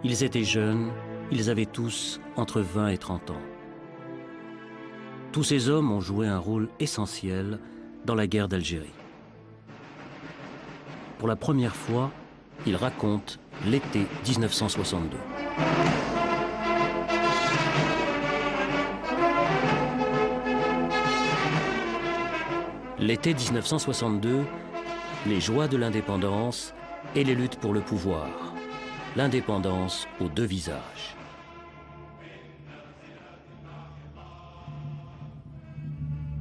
Ils étaient jeunes, ils avaient tous entre 20 et 30 ans. Tous ces hommes ont joué un rôle essentiel dans la guerre d'Algérie. Pour la première fois, ils racontent l'été 1962. L'été 1962, les joies de l'indépendance et les luttes pour le pouvoir. L'indépendance aux deux visages.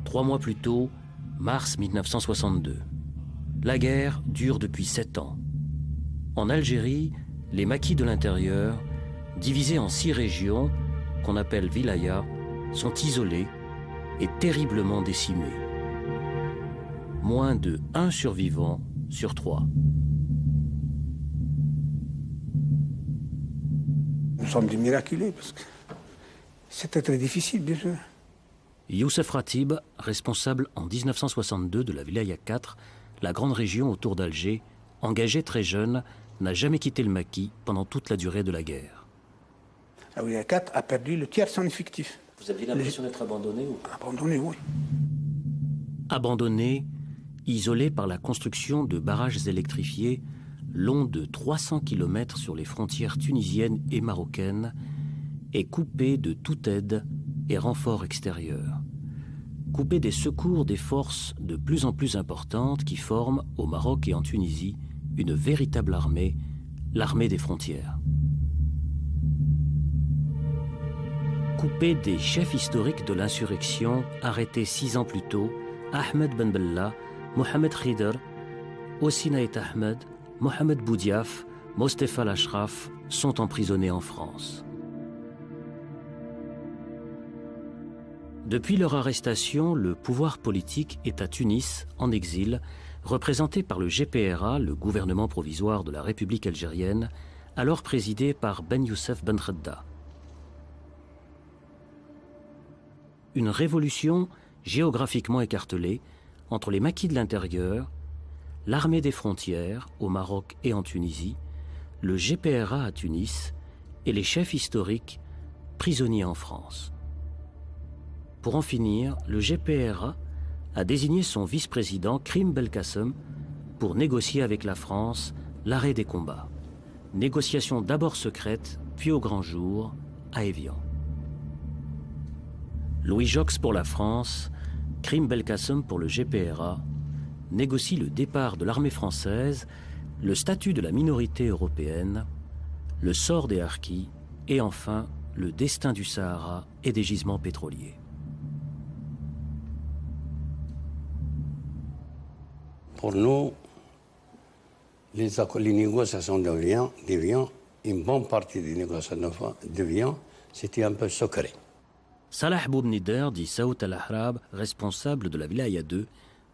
Trois mois plus tôt, mars 1962. La guerre dure depuis 7 ans. En Algérie, les maquis de l'intérieur, divisés en 6 régions, qu'on appelle wilayas, sont isolés et terriblement décimés. Moins de 1 survivant sur 3. Nous sommes des miraculés parce que c'était très difficile, bien sûr. Youssef Ratib, responsable en 1962 de la Wilaya 4, la grande région autour d'Alger, engagé très jeune, n'a jamais quitté le maquis pendant toute la durée de la guerre. La Wilaya 4 a perdu le tiers de son effectif. Vous aviez l'impression d'être abandonné ou pas? Abandonné, oui. Abandonné, isolé par la construction de barrages électrifiés longs de 300 km sur les frontières tunisiennes et marocaines, et coupé de toute aide et renforts extérieurs. Coupé des secours des forces de plus en plus importantes qui forment, au Maroc et en Tunisie, une véritable armée, l'armée des frontières. Coupé des chefs historiques de l'insurrection arrêtés 6 ans plus tôt, Ahmed Ben Bella, Mohamed Khidr, Ossinaït Ahmed, Mohamed Boudiaf, Mostefa Lashraf sont emprisonnés en France. Depuis leur arrestation, le pouvoir politique est à Tunis, en exil, représenté par le GPRA, le gouvernement provisoire de la République algérienne, alors présidé par Ben Youssef Ben Khedda. Une révolution géographiquement écartelée entre les maquis de l'intérieur, l'armée des frontières au Maroc et en Tunisie, le GPRA à Tunis et les chefs historiques prisonniers en France. Pour en finir, le GPRA a désigné son vice-président Krim Belkacem pour négocier avec la France l'arrêt des combats. Négociation d'abord secrète, puis au grand jour, à Évian. Louis Jox pour la France, Krim Belkacem pour le GPRA, négocie le départ de l'armée française, le statut de la minorité européenne, le sort des harkis et enfin le destin du Sahara et des gisements pétroliers. Pour nous, les négociations d'Évian, une bonne partie des négociations d'Évian, c'était un peu secret. Salah Boubnider dit Saout al-Ahrab, responsable de la Wilaya 2,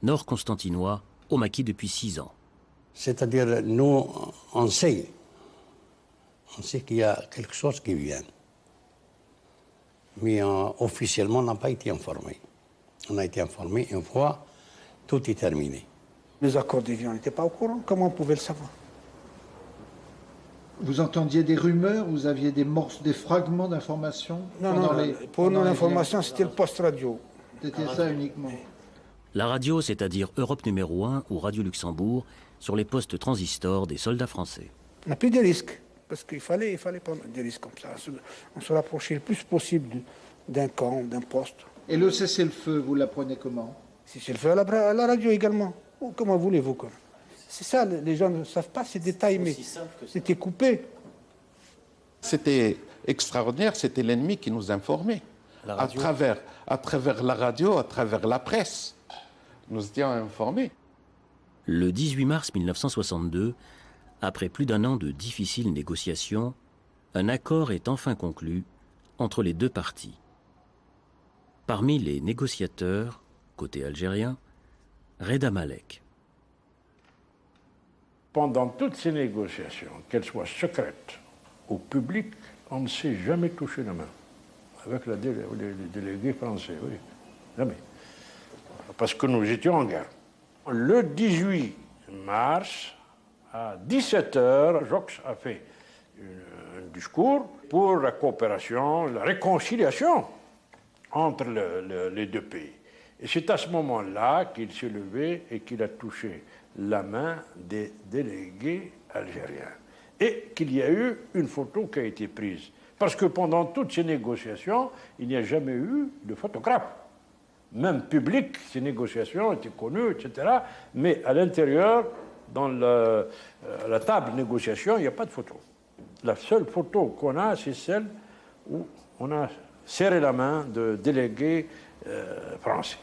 nord constantinois, au maquis depuis 6 ans. C'est-à-dire, nous, on sait qu'il y a quelque chose qui vient. Mais officiellement, on n'a pas été informé. On a été informé une fois, tout est terminé. Les accords d'Évian n'étaient pas au courant. Comment on pouvait le savoir? Vous entendiez des rumeurs, vous aviez des fragments d'informations? Non, pour nous, l'information, c'était le poste radio. C'était ça uniquement. La radio, c'est-à-dire Europe numéro 1 ou Radio Luxembourg, sur les postes transistors des soldats français. On n'a plus de risques, parce qu'il fallait prendre des risques comme ça. On se rapprochait le plus possible d'un camp, d'un poste. Et le cessez-le-feu, vous l'apprenez comment? Cessez-le-feu à la radio également. Ou comment voulez-vous? C'est ça, les gens ne savent pas ces détails, mais c'était coupé. C'était extraordinaire, c'était l'ennemi qui nous informait. À travers la radio, à travers la presse. Nous étions informés. Le 18 mars 1962, après plus d'1 an de difficiles négociations, un accord est enfin conclu entre les deux parties. Parmi les négociateurs, côté algérien, Reda Malek. Pendant toutes ces négociations, qu'elles soient secrètes ou publiques, on ne s'est jamais touché la main. Avec les délégués français, oui. Jamais. Parce que nous étions en guerre. Le 18 mars, à 17h, Jox a fait une discours pour la coopération, la réconciliation entre les deux pays. Et c'est à ce moment-là qu'il s'est levé et qu'il a touché la main des délégués algériens. Et qu'il y a eu une photo qui a été prise. Parce que pendant toutes ces négociations, il n'y a jamais eu de photographe. Même public, ces négociations étaient connues, etc. Mais à l'intérieur, dans la table de négociation, il n'y a pas de photo. La seule photo qu'on a, c'est celle où on a serré la main de délégués français.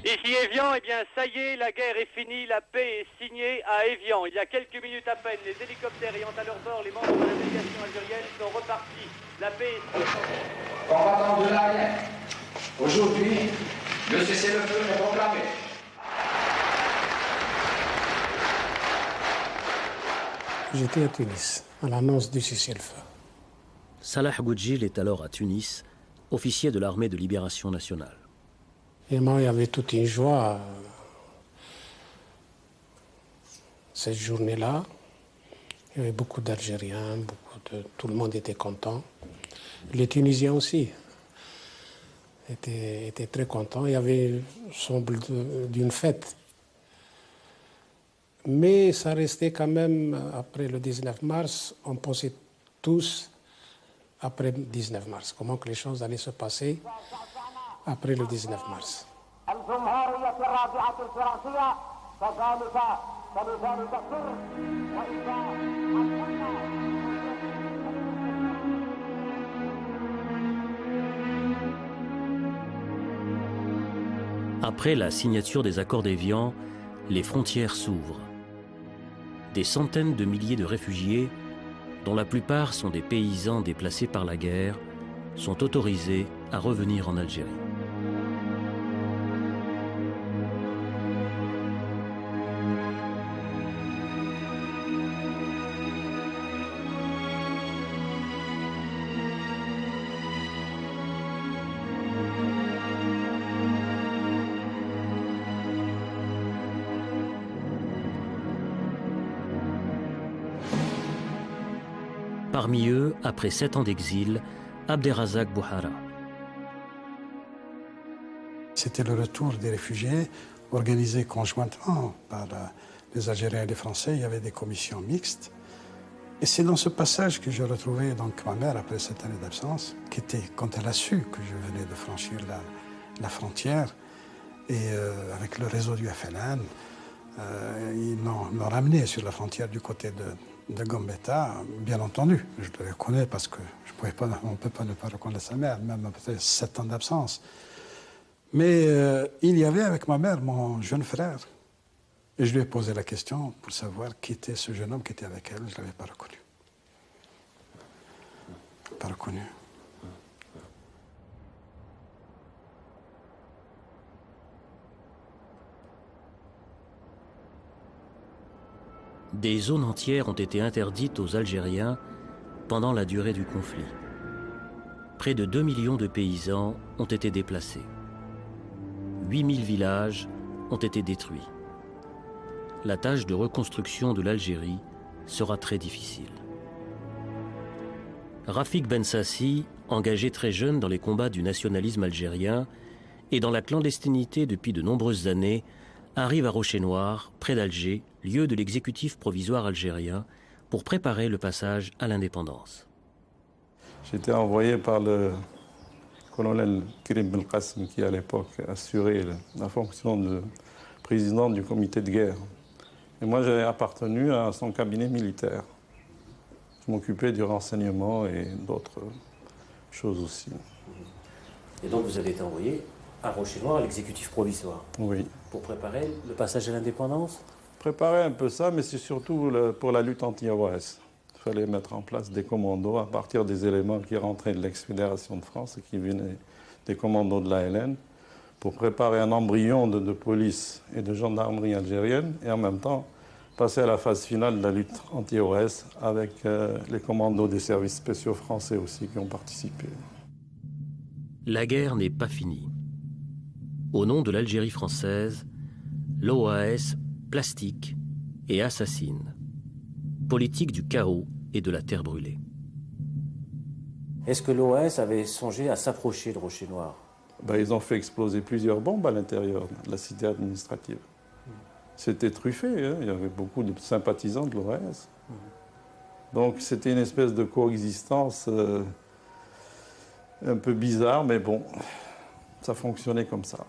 Ici Évian, eh bien ça y est, la guerre est finie, la paix est signée à Évian. Il y a quelques minutes à peine, les hélicoptères ayant à leur bord les membres de la délégation algérienne sont repartis. La paix est signée. Combattants de l'ALN, aujourd'hui, le cessez-le-feu est proclamé. J'étais à Tunis, à l'annonce du cessez-le-feu. Salah Goudjil est alors à Tunis, officier de l'armée de libération nationale. Et moi, il y avait toute une joie cette journée-là. Il y avait beaucoup d'Algériens, tout le monde était content. Les Tunisiens aussi étaient très contents. Il y avait semble d'une fête. Mais ça restait quand même, après le 19 mars, on pensait tous, après le 19 mars, comment que les choses allaient se passer après le 19 mars. Après la signature des accords d'Évian, les frontières s'ouvrent. Des centaines de milliers de réfugiés, dont la plupart sont des paysans déplacés par la guerre, sont autorisés à revenir en Algérie. Parmi eux, après 7 ans d'exil, Abderrazak Bouhara. C'était le retour des réfugiés organisé conjointement par les Algériens et les Français. Il y avait des commissions mixtes. Et c'est dans ce passage que j'ai retrouvé donc ma mère après 7 années d'absence, qui était, quand elle a su que je venais de franchir la frontière, et avec le réseau du FLN, ils m'ont ramené sur la frontière du côté de Gambetta, bien entendu. Je le reconnais parce que on ne peut pas ne pas reconnaître sa mère, même après 7 ans d'absence. Mais il y avait avec ma mère mon jeune frère. Et je lui ai posé la question pour savoir qui était ce jeune homme qui était avec elle. Je ne l'avais pas reconnu. Pas reconnu. Des zones entières ont été interdites aux Algériens pendant la durée du conflit. Près de 2 millions de paysans ont été déplacés. 8000 villages ont été détruits. La tâche de reconstruction de l'Algérie sera très difficile. Rafik Ben Sassi, engagé très jeune dans les combats du nationalisme algérien et dans la clandestinité depuis de nombreuses années, arrive à Rocher-Noir, près d'Alger, lieu de l'exécutif provisoire algérien, pour préparer le passage à l'indépendance. J'étais envoyé par le colonel Karim Belkacem, qui à l'époque assurait la fonction de président du comité de guerre. Et moi, j'ai appartenu à son cabinet militaire. Je m'occupais du renseignement et d'autres choses aussi. Et donc vous avez été envoyé à Rocher-Noir, à l'exécutif provisoire. Oui. Pour préparer le passage à l'indépendance? Préparer un peu ça, mais c'est surtout pour la lutte anti-OAS. Il fallait mettre en place des commandos à partir des éléments qui rentraient de l'ex-Fédération de France et qui venaient des commandos de l'ALN pour préparer un embryon de police et de gendarmerie algérienne et en même temps passer à la phase finale de la lutte anti-OAS avec les commandos des services spéciaux français aussi qui ont participé. La guerre n'est pas finie. Au nom de l'Algérie française, l'OAS plastique et assassine. Politique du chaos et de la terre brûlée. Est-ce que l'OAS avait songé à s'approcher de Rocher Noir? Ils ont fait exploser plusieurs bombes à l'intérieur de la cité administrative. C'était truffé, hein. Il y avait beaucoup de sympathisants de l'OAS. Donc c'était une espèce de coexistence un peu bizarre, mais bon, ça fonctionnait comme ça.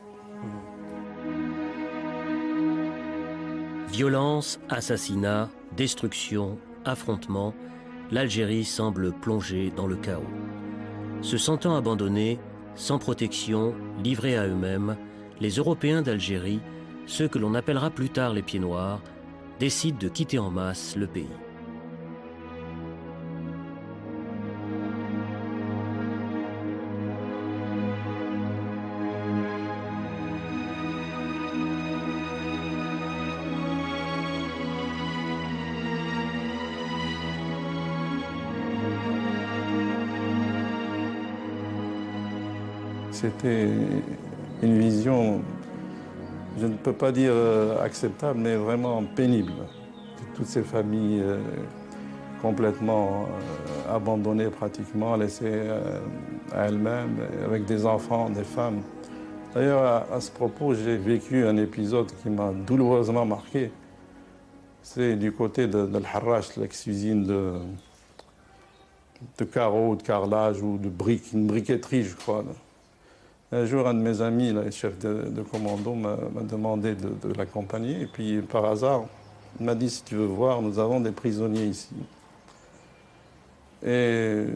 Violence, assassinat, destruction, affrontements, l'Algérie semble plongée dans le chaos. Se sentant abandonnés, sans protection, livrés à eux-mêmes, les Européens d'Algérie, ceux que l'on appellera plus tard les Pieds Noirs, décident de quitter en masse le pays. C'était une vision, je ne peux pas dire acceptable, mais vraiment pénible. Toutes ces familles complètement abandonnées pratiquement, laissées à elles-mêmes, avec des enfants, des femmes. D'ailleurs, à ce propos, j'ai vécu un épisode qui m'a douloureusement marqué. C'est du côté de l'Harrach, l'ex-usine de carreaux, de carrelage ou de briques, une briqueterie, je crois. Un jour, un de mes amis, le chef de commando, m'a demandé de l'accompagner. Et puis, par hasard, il m'a dit, si tu veux voir, nous avons des prisonniers ici. Et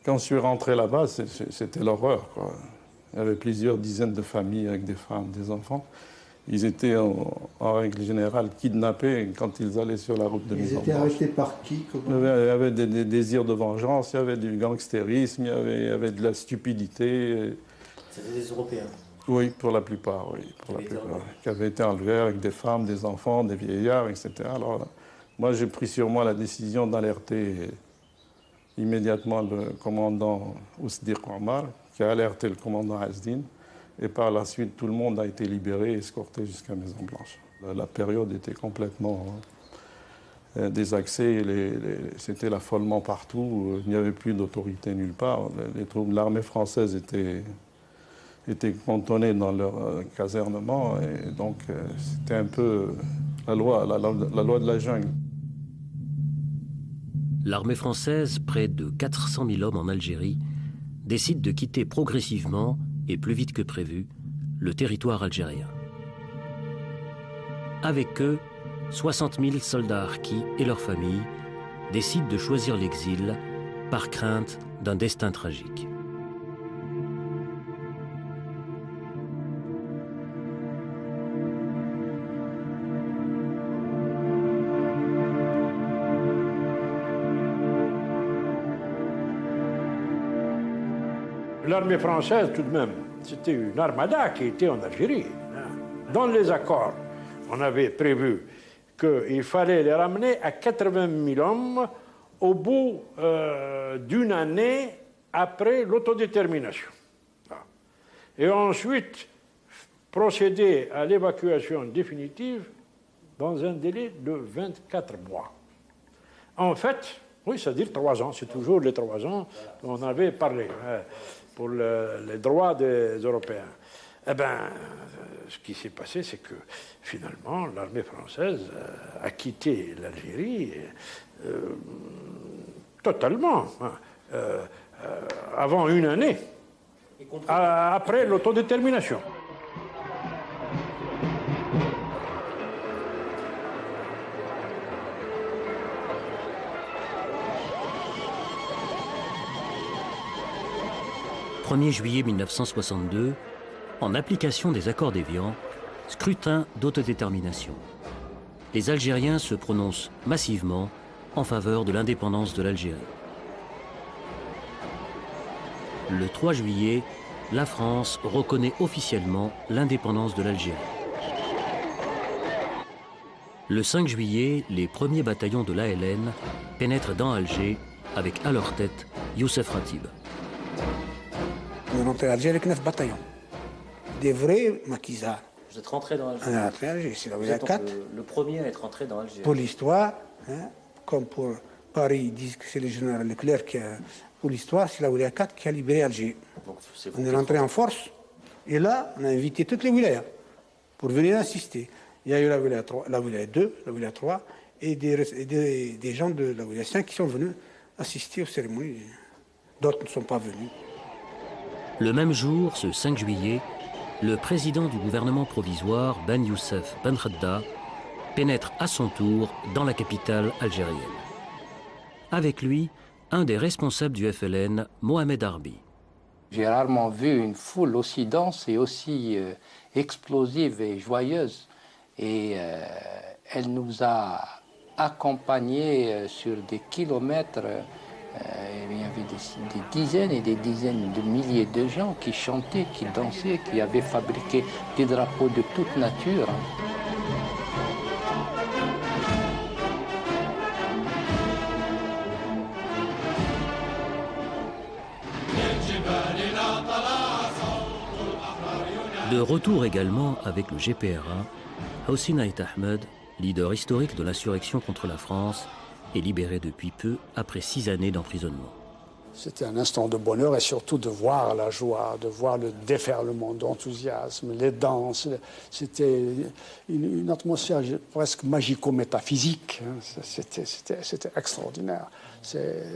quand je suis rentré là-bas, c'était l'horreur, quoi. Il y avait plusieurs dizaines de familles avec des femmes, des enfants. Ils étaient en règle générale kidnappés quand ils allaient sur la route de mise en marche. Ils étaient arrêtés par qui? Il y avait des désirs de vengeance, il y avait du gangstérisme, il y avait de la stupidité. C'était des Européens? Oui, pour la plupart, oui. Qui avaient été enlevés avec des femmes, des enfants, des vieillards, etc. Alors, moi, j'ai pris sur moi la décision d'alerter immédiatement le commandant Ousdir Omar, qui a alerté le commandant Azdin. Et par la suite, tout le monde a été libéré et escorté jusqu'à Maison-Blanche. La période était complètement désaxée. C'était l'affolement partout. Il n'y avait plus d'autorité nulle part. Les troupes de l'armée française étaient cantonnées dans leur casernement. Et donc, c'était un peu la loi de la jungle. L'armée française, près de 400 000 hommes en Algérie, décide de quitter progressivement et plus vite que prévu, le territoire algérien. Avec eux, 60 000 soldats harkis et leurs familles décident de choisir l'exil par crainte d'un destin tragique. L'armée française, tout de même, c'était une armada qui était en Algérie. Dans les accords, on avait prévu qu'il fallait les ramener à 80 000 hommes au bout d'une année après l'autodétermination. Et ensuite, procéder à l'évacuation définitive dans un délai de 24 mois. En fait, oui, c'est-à-dire 3 ans, c'est toujours les 3 ans dont on avait parlé. Pour les droits des Européens. Eh bien, ce qui s'est passé, c'est que finalement, l'armée française a quitté l'Algérie totalement, avant une année, après l'autodétermination. « 1er juillet 1962, en application des accords d'Évian, scrutin d'autodétermination. Les Algériens se prononcent massivement en faveur de l'indépendance de l'Algérie. Le 3 juillet, la France reconnaît officiellement l'indépendance de l'Algérie. Le 5 juillet, les premiers bataillons de l'ALN pénètrent dans Alger avec à leur tête Youssef Ratib. On est rentré à Alger avec 9 bataillons. Des vrais maquisards. Vous êtes rentré dans Alger? On est rentré à Alger, c'est là où il y a 4. Le premier à être rentré dans Alger. Pour l'histoire, hein, comme pour Paris disent que c'est le général Leclerc qui a, pour l'histoire, c'est la wilaya 4 qui a libéré Alger. On est rentré en force, et là, on a invité toutes les wilayas pour venir assister. Il y a eu la wilaya 3, la wilaya 2, la wilaya 3, et des gens de la wilaya 5 qui sont venus assister aux cérémonies. D'autres ne sont pas venus. Le même jour, ce 5 juillet, le président du gouvernement provisoire, Ben Youssef Ben Khadda, pénètre à son tour dans la capitale algérienne. Avec lui, un des responsables du FLN, Mohamed Arbi. J'ai rarement vu une foule aussi dense et aussi explosive et joyeuse. Et elle nous a accompagnés sur des kilomètres. Il y avait des dizaines et des dizaines de milliers de gens qui chantaient, qui dansaient, qui avaient fabriqué des drapeaux de toute nature. De retour également avec le GPRA, Hossein Ait Ahmed, leader historique de l'insurrection contre la France, est libéré depuis peu après 6 années d'emprisonnement. C'était un instant de bonheur et surtout de voir la joie, de voir le déferlement d'enthousiasme, les danses. C'était une atmosphère presque magico-métaphysique. C'était extraordinaire. C'est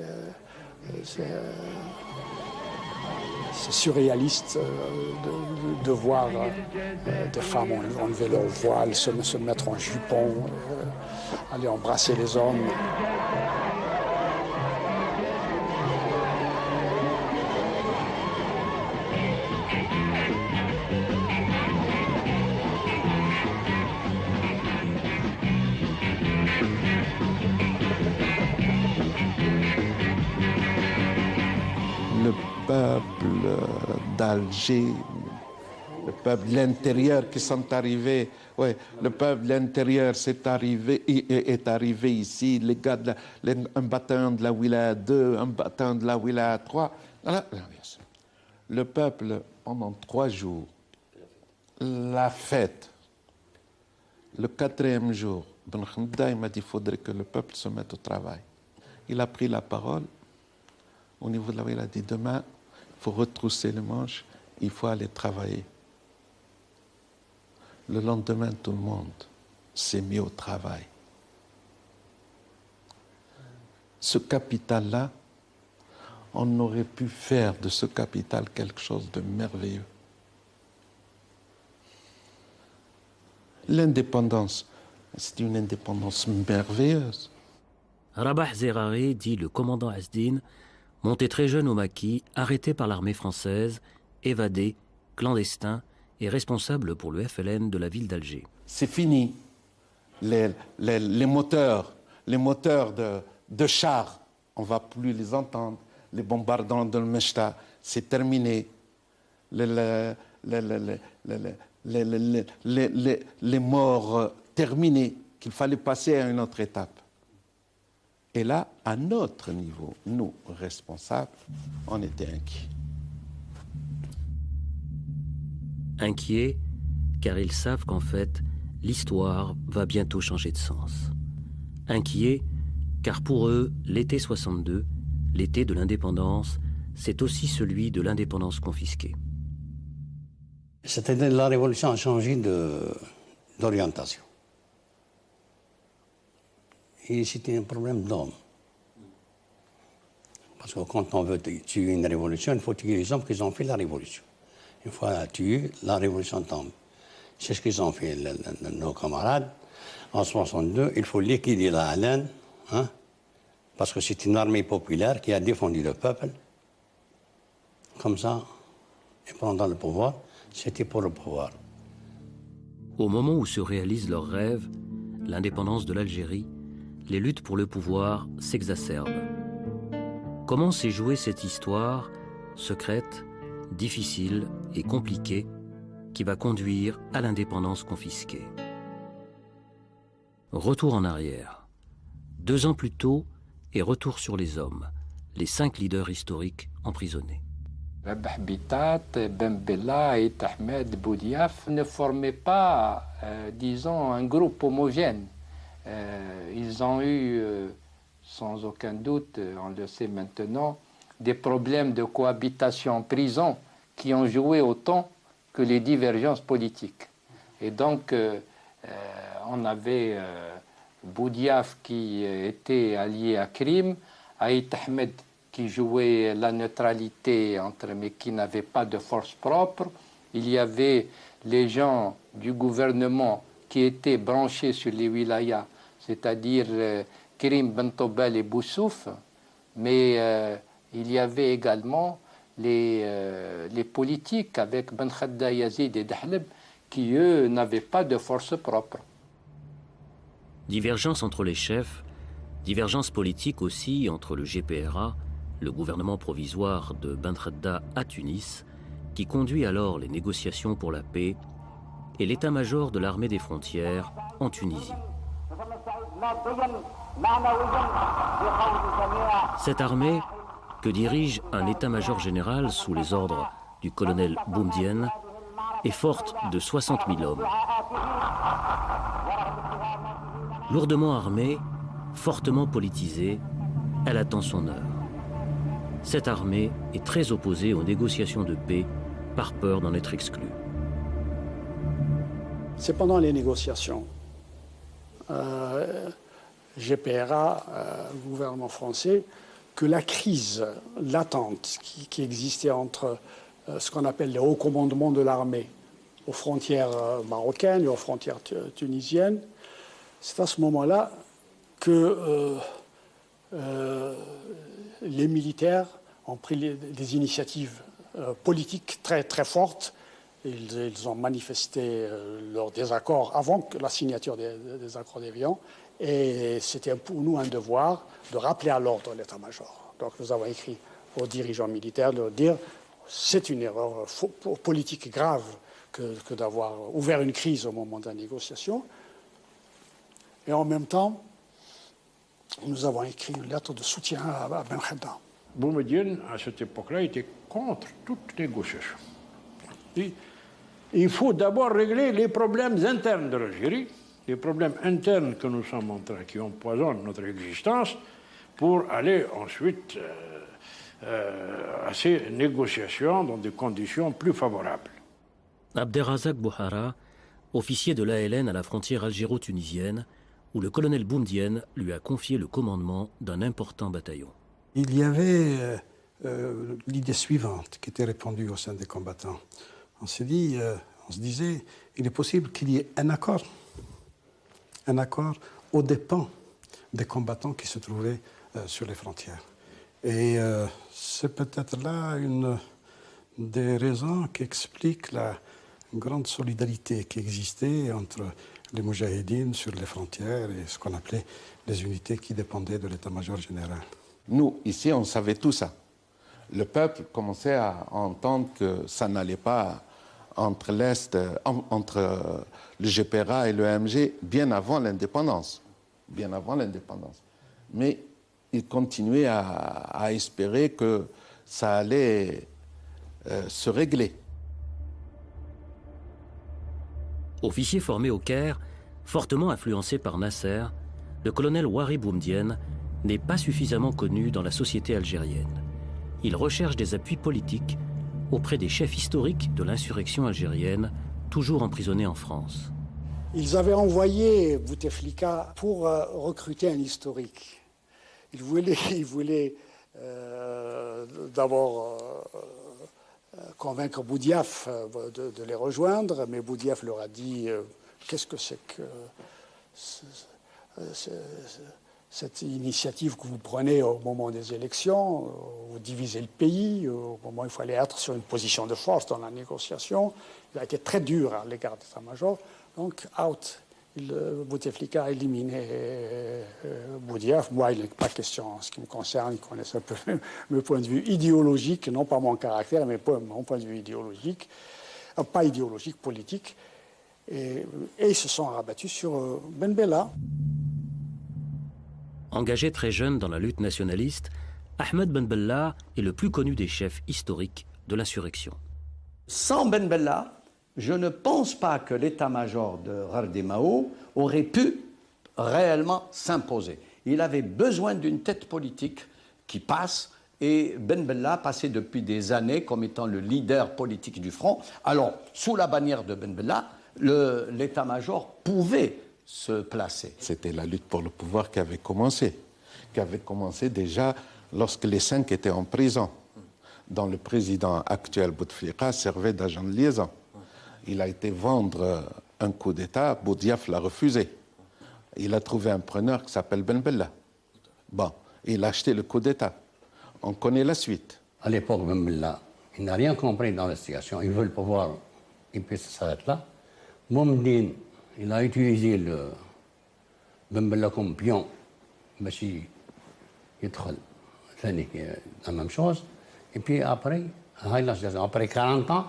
surréaliste de voir des femmes enlever leur voile, se mettre en jupon, aller embrasser les hommes. Le peuple d'Alger, le peuple de l'intérieur qui sont arrivés, ouais, le peuple de l'intérieur est arrivé ici, les gars un bataillon de la wilaya 2, un bataillon de la wilaya 3. Le peuple, pendant 3 jours, la fête, le 4e jour, Ben Khadda m'a dit qu'il faudrait que le peuple se mette au travail. Il a pris la parole. Au niveau de la wilaya, il a dit demain, il faut retrousser les manches, il faut aller travailler. Le lendemain, tout le monde s'est mis au travail. Ce capital-là, on aurait pu faire de ce capital quelque chose de merveilleux. L'indépendance, c'est une indépendance merveilleuse. Rabah Zerari, dit le commandant Asdin, monté très jeune au maquis, arrêté par l'armée française, évadé, clandestin et responsable pour le FLN de la ville d'Alger. C'est fini. Les moteurs de chars, on ne va plus les entendre. Les bombardements de Mechta, c'est terminé. Les morts terminés, qu'il fallait passer à une autre étape. Et là, à notre niveau, nous, responsables, on était inquiets. Inquiets, car ils savent qu'en fait, l'histoire va bientôt changer de sens. Inquiets, car pour eux, l'été 62, l'été de l'indépendance, c'est aussi celui de l'indépendance confisquée. C'est-à-dire la révolution a changé d'orientation. Et c'était un problème d'hommes. Parce que quand on veut tuer une révolution, il faut tuer les hommes qui ont fait la révolution. Une fois la tuer, la révolution tombe. C'est ce qu'ils ont fait, nos camarades. En 62, il faut liquider la haleine, hein, parce que c'est une armée populaire qui a défendu le peuple. Comme ça, et pendant le pouvoir, c'était pour le pouvoir. Au moment où se réalise leur rêve, l'indépendance de l'Algérie, les luttes pour le pouvoir s'exacerbent. Comment s'est jouée cette histoire, secrète, difficile et compliquée, qui va conduire à l'indépendance confisquée? Retour en arrière. 2 ans plus tôt, et retour sur les hommes, les 5 leaders historiques emprisonnés. Rabah Bitat, Ben Bella et Ahmed Boudiaf ne formaient pas, disons, un groupe homogène. Ils ont eu sans aucun doute, on le sait maintenant, des problèmes de cohabitation en prison qui ont joué autant que les divergences politiques. Et donc, on avait Boudiaf qui était allié à Krim, Aït Ahmed qui jouait la neutralité mais qui n'avait pas de force propre. Il y avait les gens du gouvernement qui étaient branchés sur les wilayas, c'est-à-dire Krim, Bentobel et Boussouf, mais il y avait également les politiques avec Ben Khadda, Yazid et Dahleb qui, eux, n'avaient pas de force propre. Divergence entre les chefs, divergence politique aussi entre le GPRA, le gouvernement provisoire de Ben Khadda à Tunis, qui conduit alors les négociations pour la paix, et l'état-major de l'armée des frontières en Tunisie. Cette armée, que dirige un état-major général sous les ordres du colonel Boumedienne, est forte de 60 000 hommes. Lourdement armée, fortement politisée, elle attend son heure. Cette armée est très opposée aux négociations de paix par peur d'en être exclue. C'est pendant les négociations. GPRA, gouvernement français, que la crise latente qui existait entre ce qu'on appelle les hauts commandements de l'armée aux frontières marocaines et aux frontières tunisiennes, c'est à ce moment-là que les militaires ont pris des initiatives politiques très, très fortes. Ils ont manifesté leur désaccord avant la signature des accords d'Évian. Et c'était pour nous un devoir de rappeler à l'ordre l'état-major. Donc nous avons écrit aux dirigeants militaires de leur dire c'est une erreur politique grave que d'avoir ouvert une crise au moment de la négociation. Et en même temps, nous avons écrit une lettre de soutien à Ben Khadda. Boumedienne, à cette époque-là, était contre toute négociation. Et il faut d'abord régler les problèmes internes de l'Algérie, les problèmes internes que nous sommes en train, qui empoisonnent notre existence, pour aller ensuite à ces négociations dans des conditions plus favorables. Abderrazak Bouhara, officier de l'ALN à la frontière algéro-tunisienne, où le colonel Boumedienne lui a confié le commandement d'un important bataillon. Il y avait l'idée suivante qui était répandue au sein des combattants. On se disait, il est possible qu'il y ait un accord aux dépens des combattants qui se trouvaient sur les frontières. Et c'est peut-être là une des raisons qui expliquent la grande solidarité qui existait entre les Moudjahidines sur les frontières et ce qu'on appelait les unités qui dépendaient de l'état-major général. Nous, ici, on savait tout ça. Le peuple commençait à entendre que ça n'allait pas entre le GPRA et le MG bien avant l'indépendance. Mais il continuait à espérer que ça allait se régler. Officier formé au Caire, fortement influencé par Nasser, le colonel Ouari Boumedienne n'est pas suffisamment connu dans la société algérienne. Il recherche des appuis politiques auprès des chefs historiques de l'insurrection algérienne, toujours emprisonnés en France. Ils avaient envoyé Bouteflika pour recruter un historique. Ils voulaient d'abord convaincre Boudiaf de les rejoindre, mais Boudiaf leur a dit qu'est-ce que c'est que cette initiative que vous prenez au moment des élections, vous divisez le pays, au moment où il fallait être sur une position de force dans la négociation. Il a été très dur à l'égard de l'état-major. Donc, out. Bouteflika a éliminé Boudiaf. Moi, il n'est pas question, en ce qui me concerne, il connaissait un peu mon point de vue idéologique, non pas mon caractère, mais mon point de vue idéologique, pas idéologique, politique. Et ils se sont rabattus sur Ben Bella. Engagé très jeune dans la lutte nationaliste, Ahmed Ben Bella est le plus connu des chefs historiques de l'insurrection. Sans Ben Bella, je ne pense pas que l'état-major de Ghardemao aurait pu réellement s'imposer. Il avait besoin d'une tête politique qui passe, et Ben Bella passait depuis des années comme étant le leader politique du front. Alors, sous la bannière de Ben Bella, l'état-major pouvait se placer. C'était la lutte pour le pouvoir qui avait commencé déjà lorsque les 5 étaient en prison, dont le président actuel Bouteflika servait d'agent de liaison. Il a été vendre un coup d'État, Boudiaf l'a refusé. Il a trouvé un preneur qui s'appelle Ben Bella. Bon, il a acheté le coup d'État. On connaît la suite. À l'époque, Ben Bella, il n'a rien compris dans la situation. Il veut le pouvoir, et puis ça s'arrête là. Boumediene, il a utilisé le Ben Bella comme pion, mais il la même chose. Et puis après, après 40 ans,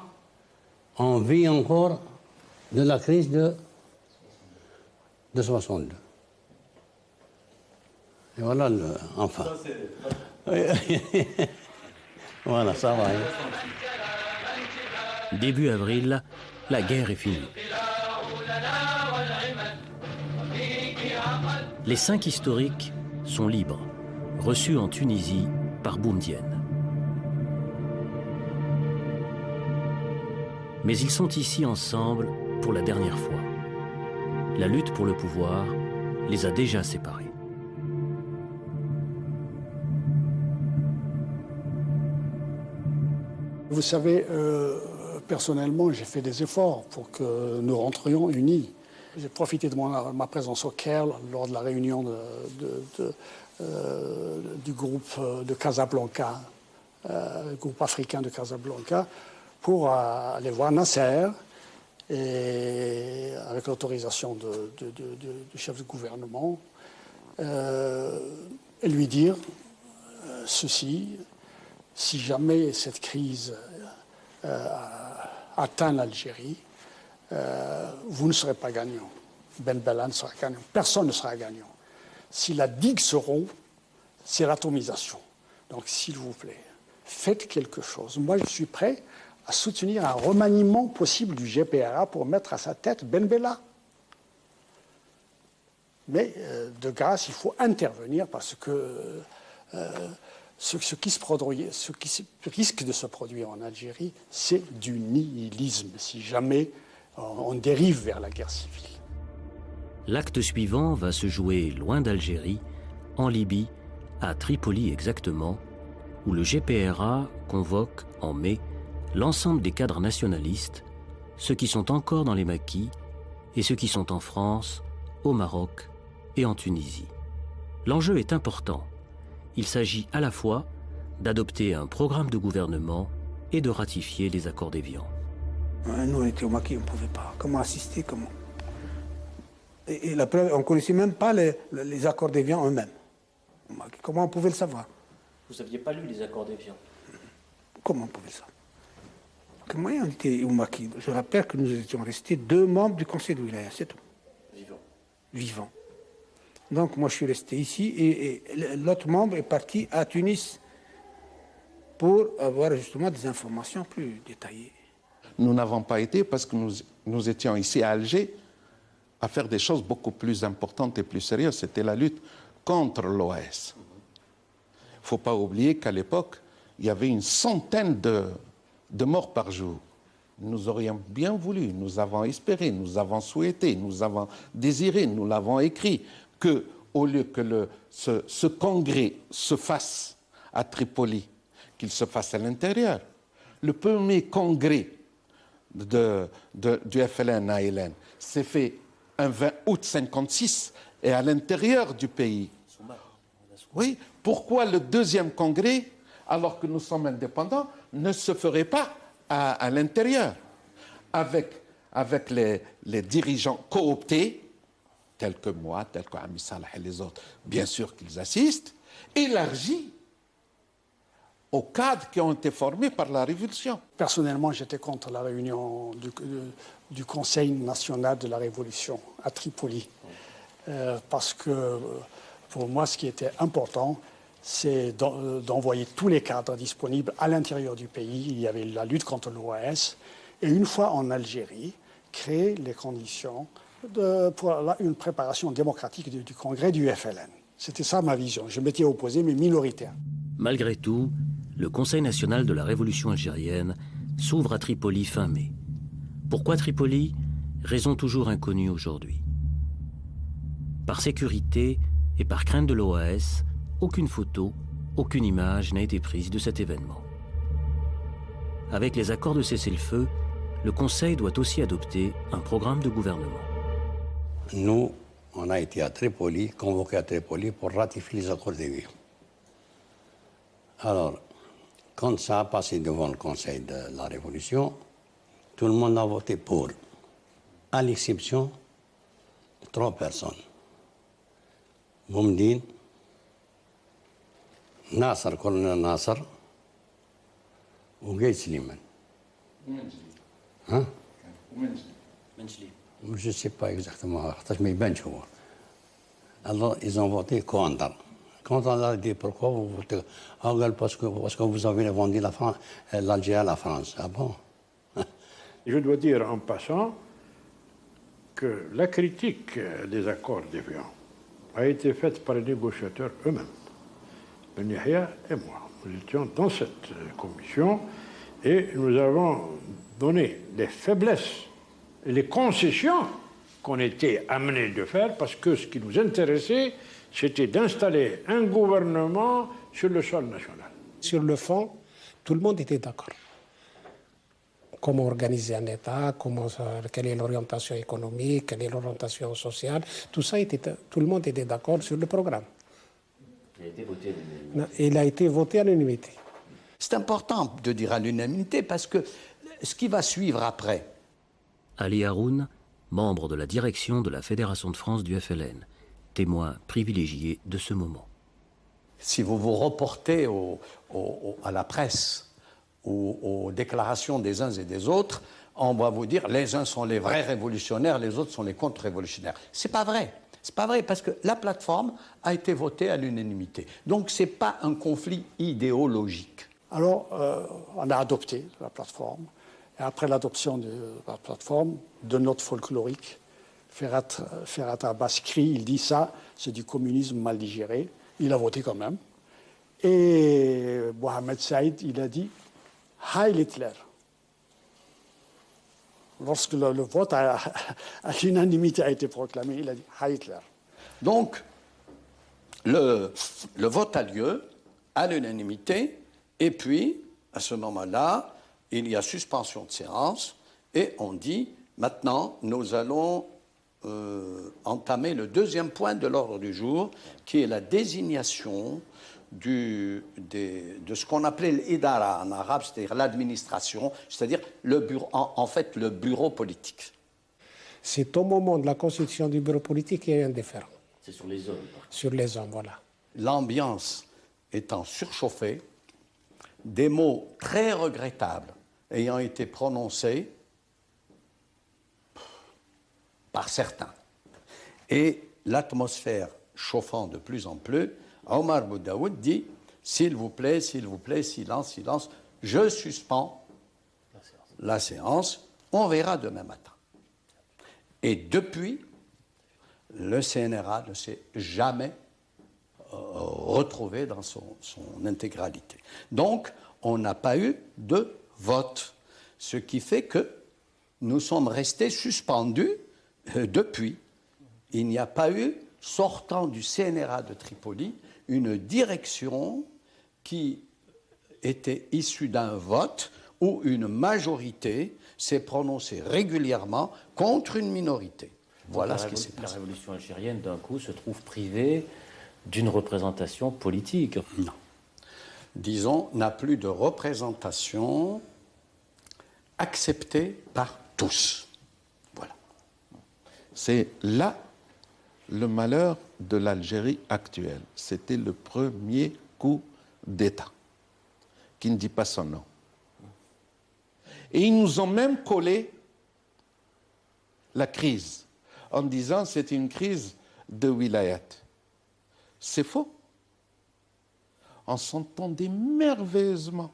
on vit encore de la crise de 62. Et voilà, enfin. Voilà, ça va. Début avril, la guerre est finie. Les 5 historiques sont libres, reçus en Tunisie par Boumediene. Mais ils sont ici ensemble pour la dernière fois. La lutte pour le pouvoir les a déjà séparés. Vous savez, personnellement, j'ai fait des efforts pour que nous rentrions unis. J'ai profité de ma présence au Caire lors de la réunion du groupe de Casablanca, le groupe africain de Casablanca, pour aller voir Nasser, et avec l'autorisation du chef du gouvernement, et lui dire ceci: si jamais cette crise atteint l'Algérie, vous ne serez pas gagnant. Ben Bella ne sera gagnant. Personne ne sera gagnant. Si la digue se rompt, c'est l'atomisation. Donc, s'il vous plaît, faites quelque chose. Moi, je suis prêt à soutenir un remaniement possible du GPRA pour mettre à sa tête Ben Bella. Mais, de grâce, il faut intervenir parce que ce qui risque de se produire en Algérie, c'est du nihilisme, si jamais on dérive vers la guerre civile. L'acte suivant va se jouer loin d'Algérie, en Libye, à Tripoli exactement, où le GPRA convoque en mai l'ensemble des cadres nationalistes, ceux qui sont encore dans les maquis et ceux qui sont en France, au Maroc et en Tunisie. L'enjeu est important. Il s'agit à la fois d'adopter un programme de gouvernement et de ratifier les accords d'Évian. Nous, on était au maquis, on ne pouvait pas. Comment assister, comment... Et la preuve, on ne connaissait même pas les accords d'Évian eux-mêmes. Comment on pouvait le savoir? Vous n'aviez pas lu les accords d'Évian? Comment on pouvait le savoir? Moi, on était au maquis. Je rappelle que nous étions restés 2 membres du conseil de wilaya, c'est tout. Vivants. Donc moi je suis resté ici et l'autre membre est parti à Tunis pour avoir justement des informations plus détaillées. Nous n'avons pas été parce que nous étions ici à Alger à faire des choses beaucoup plus importantes et plus sérieuses. C'était la lutte contre l'OAS. Il ne faut pas oublier qu'à l'époque, il y avait une centaine de morts par jour. Nous aurions bien voulu, nous avons espéré, nous avons souhaité, nous avons désiré, nous l'avons écrit, qu'au lieu que ce congrès se fasse à Tripoli, qu'il se fasse à l'intérieur. Le premier congrès du FLN-ALN s'est fait un 20 août 1956 et à l'intérieur du pays. Oui, pourquoi le deuxième congrès, alors que nous sommes indépendants, ne se ferait pas à l'intérieur, avec les dirigeants cooptés, tels que moi, tels que Ami Salah et les autres, bien sûr qu'ils assistent, élargis aux cadres qui ont été formés par la Révolution. Personnellement, j'étais contre la réunion du Conseil national de la Révolution à Tripoli, parce que pour moi, ce qui était important, c'est d'envoyer tous les cadres disponibles à l'intérieur du pays. Il y avait la lutte contre l'OAS, et une fois en Algérie, créer les conditions pour une préparation démocratique du congrès du FLN. C'était ça ma vision. Je m'étais opposé, mais minoritaire. Malgré tout, le Conseil national de la révolution algérienne s'ouvre à Tripoli fin mai. Pourquoi Tripoli? Raison toujours inconnue aujourd'hui. Par sécurité et par crainte de l'OAS, aucune photo, aucune image n'a été prise de cet événement. Avec les accords de cessez-le-feu, le Conseil doit aussi adopter un programme de gouvernement. Nous, on a été à Tripoli, convoqués à Tripoli pour ratifier les accords d'Évian. Alors, quand ça a passé devant le Conseil de la Révolution, tout le monde a voté pour, à l'exception de 3 personnes. Boumdine, Nasser, colonel Nasser, ou Guy Slimane. Hein? Je ne sais pas exactement, alors ils ont voté contre. Quand on a dit pourquoi vous votez, parce que vous avez vendu l'Algérie à la France. Ah bon? Je dois dire en passant que la critique des accords d'Évian a été faite par les négociateurs eux-mêmes. Ben Yahya et moi, nous étions dans cette commission et nous avons donné les faiblesses et les concessions qu'on était amenés de faire parce que ce qui nous intéressait, c'était d'installer un gouvernement sur le sol national. Sur le fond, tout le monde était d'accord. Comment organiser un État, quelle est l'orientation économique, quelle est l'orientation sociale, tout le monde était d'accord sur le programme. Il a été voté à l'unanimité. Il a été voté à l'unanimité. C'est important de dire à l'unanimité parce que ce qui va suivre après. Ali Haroun, membre de la direction de la Fédération de France du FLN, témoin privilégié de ce moment. Si vous vous reportez à la presse ou aux déclarations des uns et des autres, on va vous dire les uns sont les vrais révolutionnaires, les autres sont les contre-révolutionnaires. C'est pas vrai. C'est pas vrai parce que la plateforme a été votée à l'unanimité. Donc c'est pas un conflit idéologique. Alors, on a adopté la plateforme. Et après l'adoption de la plateforme, de notes folkloriques, Ferhat Abbas-Kri, il dit ça, c'est du communisme mal digéré. Il a voté quand même. Et Mohamed Saïd, il a dit Heil Hitler. Lorsque le vote à l'unanimité a été proclamé, il a dit Heil Hitler. Donc, le vote a lieu à l'unanimité, et puis, à ce moment-là, il y a suspension de séance, et on dit, maintenant, nous allons entamer le deuxième point de l'ordre du jour, qui est la désignation de ce qu'on appelait l'idara en arabe, c'est-à-dire l'administration, c'est-à-dire le bureau, en fait le bureau politique. C'est au moment de la constitution du bureau politique qu'il y a eu un différend. C'est sur les hommes. Sur les hommes, voilà. L'ambiance étant surchauffée, des mots très regrettables ayant été prononcés par certains, et l'atmosphère chauffant de plus en plus, Omar Boudaoud dit « S'il vous plaît, silence, silence, je suspends la séance, on verra demain matin. » Et depuis, le CNRA ne s'est jamais retrouvé dans son intégralité. Donc, on n'a pas eu de vote, ce qui fait que nous sommes restés suspendus depuis. Il n'y a pas eu, sortant du CNRA de Tripoli, une direction qui était issue d'un vote où une majorité s'est prononcée régulièrement contre une minorité. Voilà ce qui s'est passé. La révolution algérienne, d'un coup, se trouve privée d'une représentation politique. Non. Disons, n'a plus de représentation acceptée par tous. Voilà. C'est là le malheur de l'Algérie actuelle. C'était le premier coup d'État, qui ne dit pas son nom. Et ils nous ont même collé la crise, en disant que c'est une crise de wilayat. C'est faux. On s'entendait merveilleusement.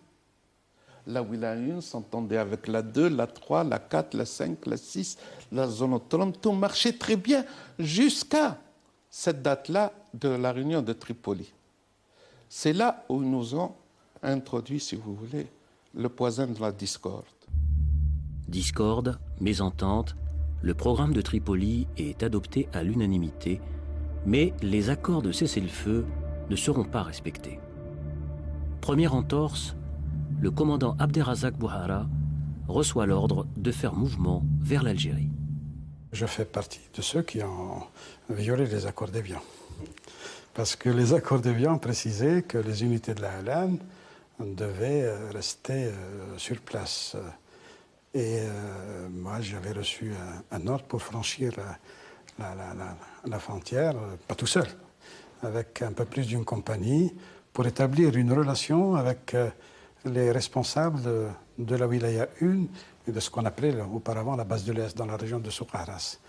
La wilaya 1 s'entendait avec la 2, la 3, la 4, la 5, la 6, la zone autonome. Tout marchait très bien jusqu'à cette date-là de la réunion de Tripoli. C'est là où ils nous ont introduit, si vous voulez, le poison de la discorde. Discorde, mésentente, le programme de Tripoli est adopté à l'unanimité, mais les accords de cessez-le-feu ne seront pas respectés. Première entorse, le commandant Abderrazak Bouhara reçoit l'ordre de faire mouvement vers l'Algérie. Je fais partie de ceux qui ont violé les accords d'Évian. Parce que les accords d'Évian précisaient que les unités de la LN devaient rester sur place. Et moi, j'avais reçu un ordre pour franchir la frontière, pas tout seul, avec un peu plus d'une compagnie, pour établir une relation avec les responsables de la Wilaya 1 et de ce qu'on appelait auparavant la base de l'Est, dans la région de Soukharas,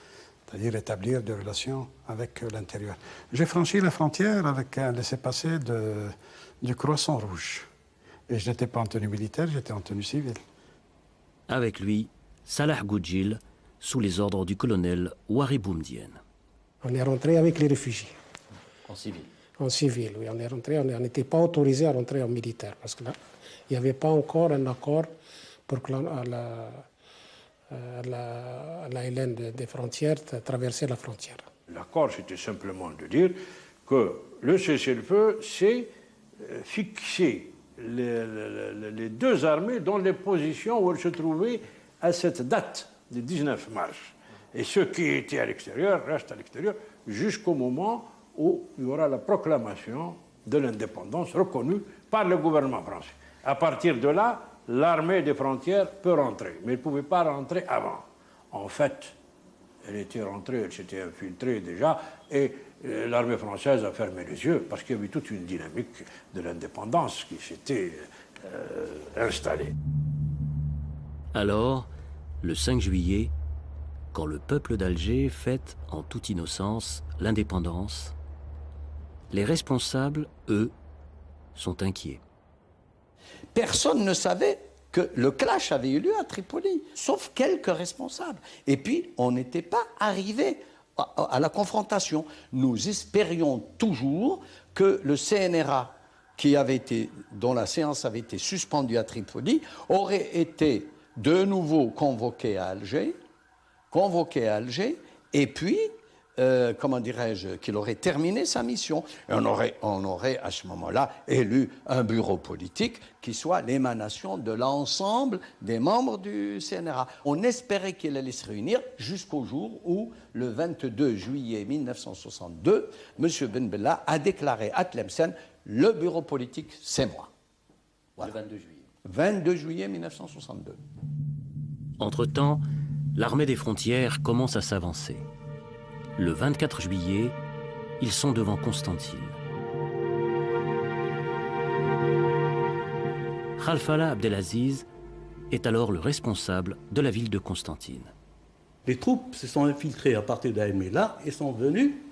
c'est-à-dire établir des relations avec l'intérieur. J'ai franchi la frontière avec un laissez-passer du Croissant Rouge. Et je n'étais pas en tenue militaire, j'étais en tenue civile. Avec lui, Salah Goudjil, sous les ordres du colonel Ouari Boumdienne. On est rentré avec les réfugiés. En civil? En civil, oui. On est rentré, on n'était pas autorisé à rentrer en militaire, parce que là, il n'y avait pas encore un accord pour que la LN des frontières traverser la frontière. L'accord, c'était simplement de dire que le cessez-le-feu, c'est fixer les deux armées dans les positions où elles se trouvaient à cette date du 19 mars. Et ceux qui étaient à l'extérieur restent à l'extérieur jusqu'au moment où il y aura la proclamation de l'indépendance reconnue par le gouvernement français. À partir de là, l'armée des frontières peut rentrer, mais elle ne pouvait pas rentrer avant. En fait, elle était rentrée, elle s'était infiltrée déjà, et l'armée française a fermé les yeux parce qu'il y avait toute une dynamique de l'indépendance qui s'était installée. Alors, le 5 juillet, quand le peuple d'Alger fête en toute innocence l'indépendance, les responsables, eux, sont inquiets. Personne ne savait que le clash avait eu lieu à Tripoli, sauf quelques responsables. Et puis, on n'était pas arrivé à la confrontation. Nous espérions toujours que le CNRA, dont la séance avait été suspendue à Tripoli, aurait été de nouveau convoqué à Alger, et puis, comment dirais-je, qu'il aurait terminé sa mission. Et on aurait à ce moment-là élu un bureau politique qui soit l'émanation de l'ensemble des membres du CNRA. On espérait qu'il allait se réunir jusqu'au jour où, le 22 juillet 1962, M. Ben Bella a déclaré à Tlemcen « Le bureau politique, c'est moi ». Voilà. Le 22 juillet. 22 juillet 1962. Entre-temps, l'armée des frontières commence à s'avancer. Le 24 juillet, ils sont devant Constantine. Khalfallah Abdelaziz est alors le responsable de la ville de Constantine. Les troupes se sont infiltrées à partir d'Aïmela et sont venues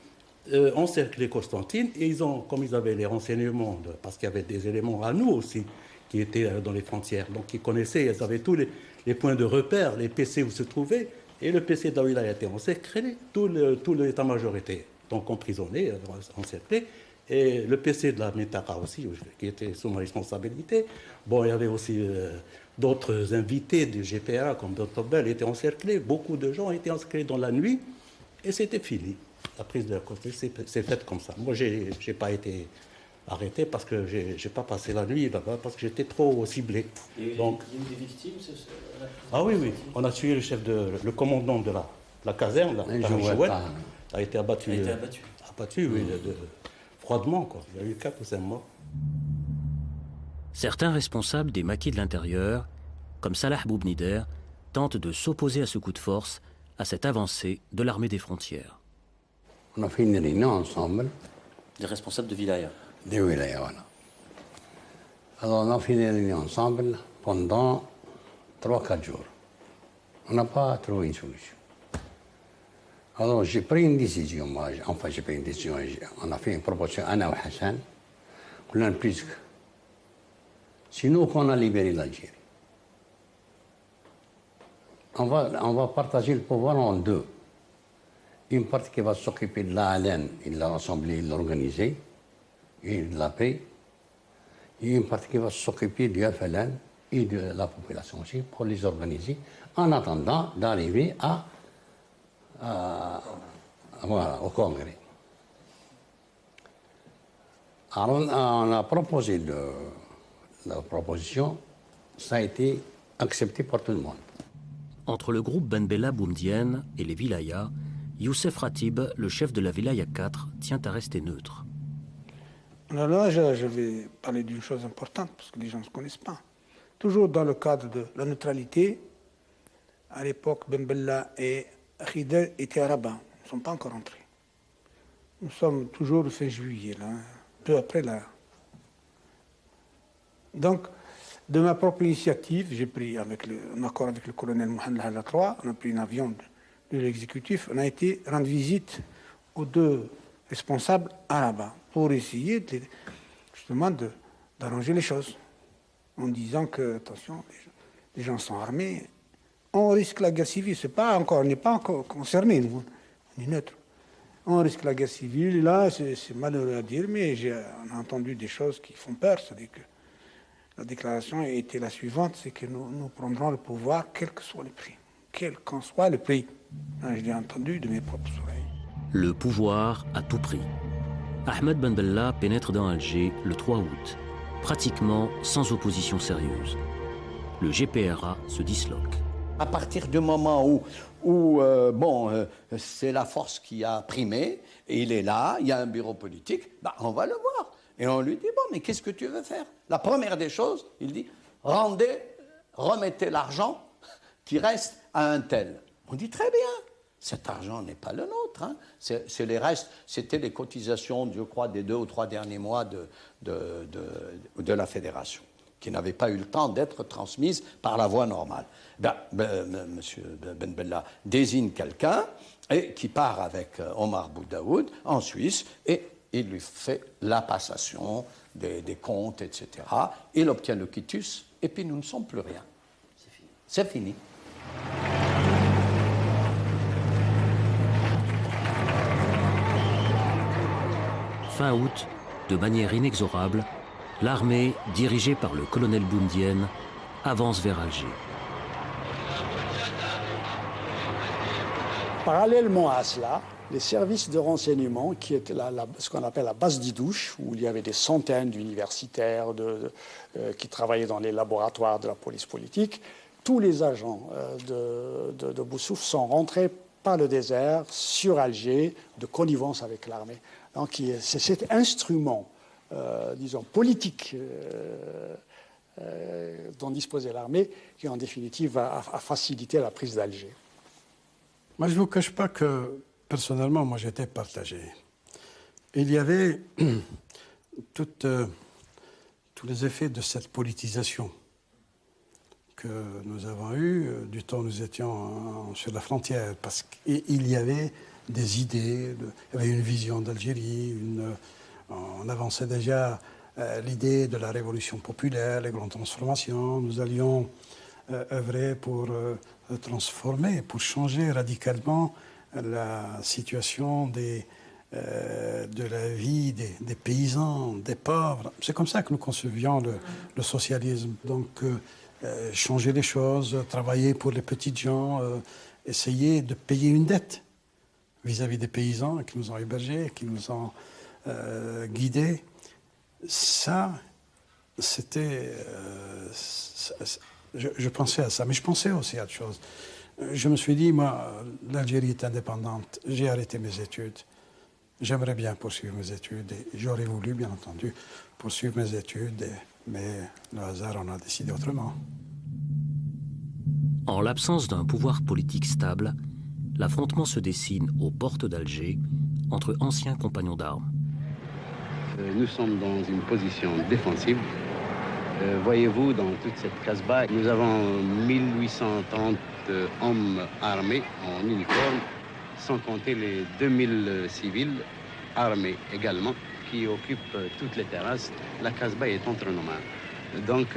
encercler Constantine. Et comme ils avaient les renseignements, parce qu'il y avait des éléments à nous aussi qui étaient dans les frontières, donc ils connaissaient, ils avaient tous les points de repère, les PC où se trouvaient. Et le PC de la wilaya était encerclé, tout l'état-major était donc emprisonné, encerclé, et le PC de la Métara aussi, qui était sous ma responsabilité. Bon, il y avait aussi d'autres invités du GPA, comme Bontobel, étaient encerclés. Beaucoup de gens étaient encerclés dans la nuit, et c'était fini. La prise de la Constantine c'est faite comme ça. Moi, je n'ai pas été arrêté parce que je n'ai pas passé la nuit là-bas, parce que j'étais trop ciblé. Et donc, il y a eu des victimes Ah oui, on a tué le commandant de la caserne, Jouet, a été abattu. Oui, froidement, quoi. Il y a eu 4 ou 5 morts. Certains responsables des maquis de l'intérieur, comme Salah Boubnider, tentent de s'opposer à ce coup de force, à cette avancée de l'armée des frontières. On a fait une réunion ensemble. Des responsables de wilaya. Des wilayas, voilà. Alors on a fait des réunions ensemble pendant 3-4 jours. On n'a pas trouvé une solution. Alors j'ai pris une décision, moi. Enfin, j'ai pris une décision. On a fait une proposition, Anna et Hassan. On a plus que. Sinon, qu'on a libéré l'Algérie. On va partager le pouvoir en deux. Une partie qui va s'occuper de la laine, il l'a rassemblée, il l'a organisée, il l'a payé. Et une partie qui va s'occuper du FLN et de la population aussi pour les organiser en attendant d'arriver voilà, au Congrès. Alors, on a proposé la proposition, ça a été accepté par tout le monde. Entre le groupe Ben Bella Boumedienne et les wilayas, Youssef Ratib, le chef de la wilaya 4, tient à rester neutre. Alors là, je vais parler d'une chose importante, parce que les gens ne se connaissent pas. Toujours dans le cadre de la neutralité, à l'époque, Ben Bella et Khidr étaient à Rabat. Ils ne sont pas encore entrés. Nous sommes toujours le fin juillet, là, peu après là. Donc, de ma propre initiative, j'ai pris, en accord avec le colonel Mohamed Lahalla III, on a pris un avion de l'exécutif, on a été rendre visite aux deux responsables à Rabat pour essayer justement d'arranger les choses, en disant que, attention, les gens sont armés, on risque la guerre civile, on n'est pas encore concerné, nous, on est neutre. On risque la guerre civile, là, c'est malheureux à dire, mais on a entendu des choses qui font peur, c'est-à-dire que la déclaration était la suivante, c'est que nous prendrons le pouvoir, quel que soit le prix. Quel qu'en soit le prix. Je l'ai entendu de mes propres oreilles. Le pouvoir à tout prix. Ahmed Ben Bella pénètre dans Alger le 3 août, pratiquement sans opposition sérieuse. Le GPRA se disloque. À partir du moment où c'est la force qui a primé, et il est là, il y a un bureau politique, on va le voir. Et on lui dit, bon, mais qu'est-ce que tu veux faire? La première des choses, il dit, remettez l'argent qui reste à un tel. On dit, très bien, cet argent n'est pas le nôtre. Hein. C'est les restes, c'était les cotisations, je crois, des 2 ou 3 derniers mois de la fédération, qui n'avaient pas eu le temps d'être transmises par la voie normale. Monsieur Ben Bella désigne quelqu'un qui part avec Omar Boudaoud en Suisse et il lui fait la passation des comptes, etc. Il obtient le quitus et puis nous ne sommes plus rien. C'est fini. Fin août, de manière inexorable, l'armée, dirigée par le colonel Boumedienne, avance vers Alger. Parallèlement à cela, les services de renseignement, qui étaient ce qu'on appelle la base d'Idouche, où il y avait des centaines d'universitaires qui travaillaient dans les laboratoires de la police politique, tous les agents de Boussouf sont rentrés par le désert sur Alger, de connivence avec l'armée. Donc c'est cet instrument, disons, politique dont disposait l'armée qui, en définitive, a facilité la prise d'Alger. Moi, je ne vous cache pas que, personnellement, moi, j'étais partagé. Il y avait tous les effets de cette politisation que nous avons eue du temps où nous étions sur la frontière, parce qu'il y avait des idées, il y avait une vision d'Algérie, on avançait déjà l'idée de la révolution populaire, les grandes transformations. Nous allions œuvrer pour transformer, pour changer radicalement la situation de la vie des paysans, des pauvres. C'est comme ça que nous concevions le socialisme. Donc, changer les choses, travailler pour les petites gens, essayer de payer une dette vis-à-vis des paysans qui nous ont hébergés, qui nous ont guidés. Ça, c'était... je pensais à ça, mais je pensais aussi à autre chose. Je me suis dit, moi, l'Algérie est indépendante, j'ai arrêté mes études. J'aimerais bien poursuivre mes études et j'aurais voulu, bien entendu, poursuivre mes études, mais le hasard en a décidé autrement. En l'absence d'un pouvoir politique stable, l'affrontement se dessine aux portes d'Alger entre anciens compagnons d'armes. Nous sommes dans une position défensive. Voyez-vous, dans toute cette Casbah, nous avons 1830 hommes armés en uniforme, sans compter les 2000 civils armés également, qui occupent toutes les terrasses. La Casbah est entre nos mains. Donc,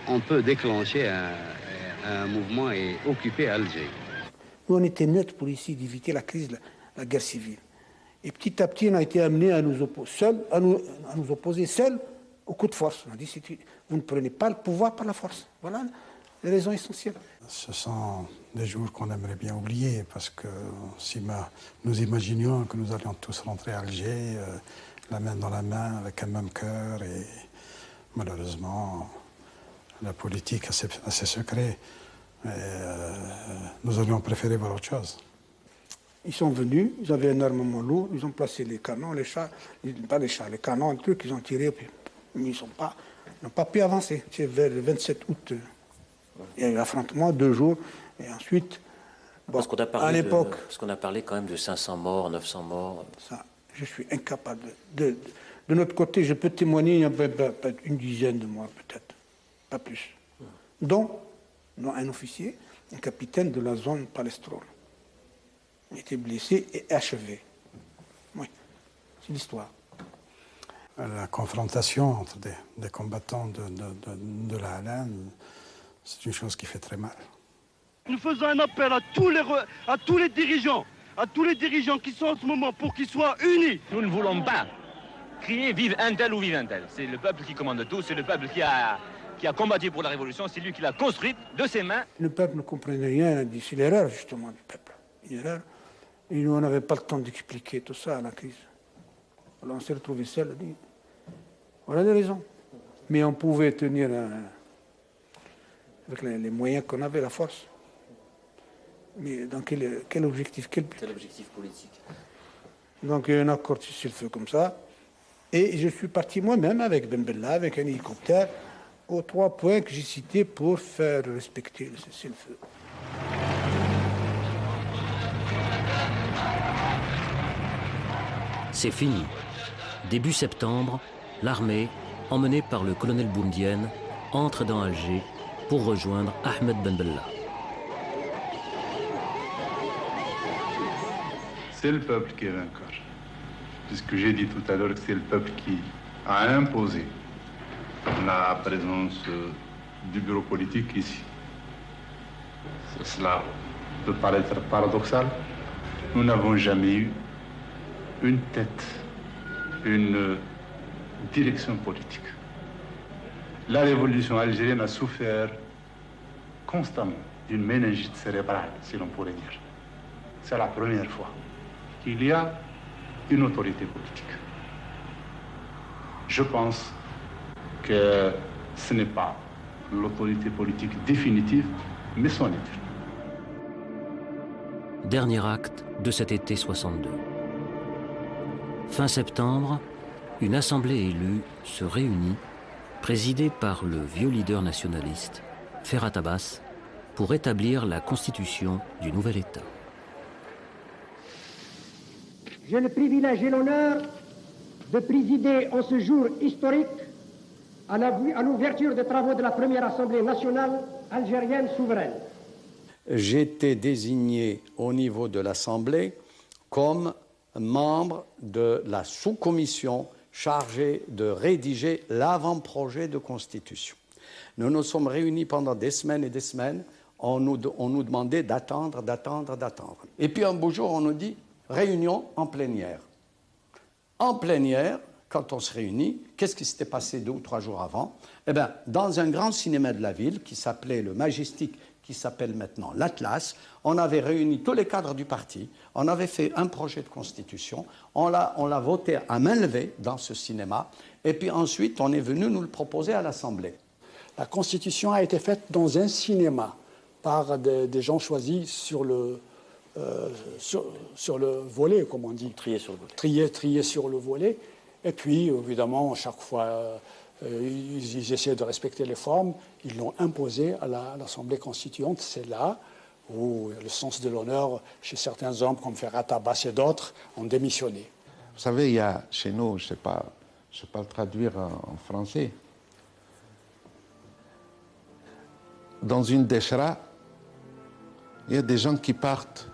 on peut déclencher un mouvement et occuper Alger. Nous, on était neutres pour essayer d'éviter la crise, la guerre civile. Et petit à petit, on a été amené à nous opposer seuls au coup de force. On a dit, vous ne prenez pas le pouvoir par la force. Voilà les raisons essentielles. Ce sont des jours qu'on aimerait bien oublier, parce que si nous imaginions que nous allions tous rentrer à Alger, la main dans la main, avec un même cœur, et malheureusement, la politique a ses secrets. Nous aurions préféré voir autre chose. Ils sont venus, ils avaient un armement lourd, ils ont placé les canons, les canons, un truc, ils ont tiré, mais ils n'ont pas pu avancer. C'est vers le 27 août, il y a eu l'affrontement, 2 jours, et ensuite, parce qu'on a parlé, à l'époque, parce qu'on a parlé quand même de 500 morts, 900 morts. Ça, je suis incapable. De notre côté, je peux témoigner, il y a peut-être une dizaine de morts, peut-être, pas plus. Dont un officier, un capitaine de la zone Palestrol. Il était blessé et achevé. Oui, c'est l'histoire. La confrontation entre des combattants de la LN, c'est une chose qui fait très mal. Nous faisons un appel à tous les dirigeants qui sont en ce moment pour qu'ils soient unis. Nous ne voulons pas crier vive un tel ou vive un tel. C'est le peuple qui commande tout, c'est le peuple qui a combattu pour la révolution, c'est lui qui l'a construite de ses mains. Le peuple ne comprenait rien, c'est l'erreur justement du peuple. Une erreur. Et nous, on n'avait pas le temps d'expliquer tout ça à la crise. Alors on s'est retrouvés seuls. Voilà les raisons. Mais on pouvait tenir avec les moyens qu'on avait, la force. Mais dans quel objectif, quel but? Quel objectif politique? Donc il y a eu un accord de cessez-le-feu comme ça. Et je suis parti moi-même avec Ben Bella, avec un hélicoptère, aux 3 points que j'ai cités pour faire respecter le cessez-le-feu. C'est fini. Début septembre, l'armée, emmenée par le colonel Boumedienne, entre dans Alger pour rejoindre Ahmed Ben Bella. C'est le peuple qui est vainqueur. Puisque j'ai dit tout à l'heure que c'est le peuple qui a imposé la présence du bureau politique ici. Cela peut paraître paradoxal. Nous n'avons jamais eu une tête, une direction politique. La révolution algérienne a souffert constamment d'une méningite cérébrale, si l'on pourrait dire. C'est la première fois qu'il y a une autorité politique. Je pense que ce n'est pas l'autorité politique définitive, mais son étude. Dernier acte de cet été 62. Fin septembre, une assemblée élue se réunit, présidée par le vieux leader nationaliste, Ferhat Abbas, pour établir la constitution du nouvel État. J'ai le privilège et l'honneur de présider en ce jour historique à l'ouverture des travaux de la première Assemblée nationale algérienne souveraine. J'ai été désigné au niveau de l'Assemblée comme membre de la sous-commission chargée de rédiger l'avant-projet de constitution. Nous nous sommes réunis pendant des semaines et des semaines. On nous demandait d'attendre. Et puis un beau jour, on nous dit réunion en plénière. En plénière, quand on se réunit, qu'est-ce qui s'était passé 2 ou 3 jours avant? Eh bien, dans un grand cinéma de la ville qui s'appelait le Majestic, qui s'appelle maintenant l'Atlas, on avait réuni tous les cadres du parti, on avait fait un projet de constitution, on l'a voté à main levée dans ce cinéma, et puis ensuite on est venu nous le proposer à l'Assemblée. La constitution a été faite dans un cinéma par des gens choisis sur le volet, comme on dit. Triés sur le volet. Triés sur le volet. Et puis, évidemment, chaque fois, ils essaient de respecter les formes. Ils l'ont imposé à l'Assemblée constituante. C'est là où le sens de l'honneur, chez certains hommes comme Ferhat Abbas et d'autres, ont démissionné. Vous savez, il y a chez nous, je ne sais pas le traduire en français, dans une déchra, il y a des gens qui partent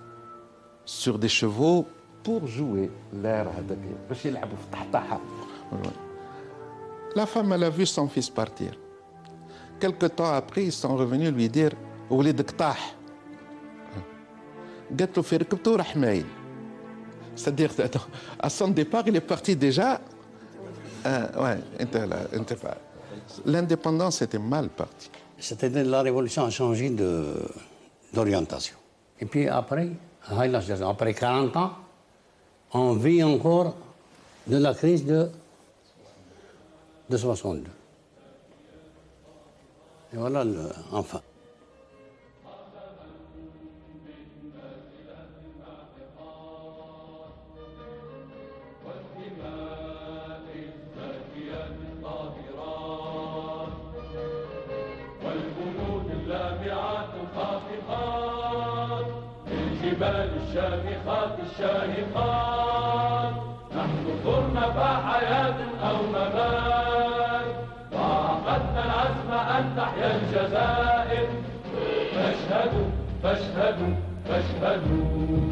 sur des chevaux pour jouer l'air. La femme, elle a vu son fils partir. Quelque temps après, ils sont revenus lui dire « Oulid Ktah ». قالت له في ركبته راح مايل. C'est-à-dire, à son départ, il est parti déjà. L'indépendance était mal partie. C'est-à-dire la révolution a changé d'orientation. Et puis après 40 ans, on vit encore de la crise de 62. Et voilà enfin. الشامخات الشاهقات نحن ثرنا فحياة أو ممات وعقدنا العزم أن تحيا الجزائر فاشهدوا فاشهدوا فاشهدوا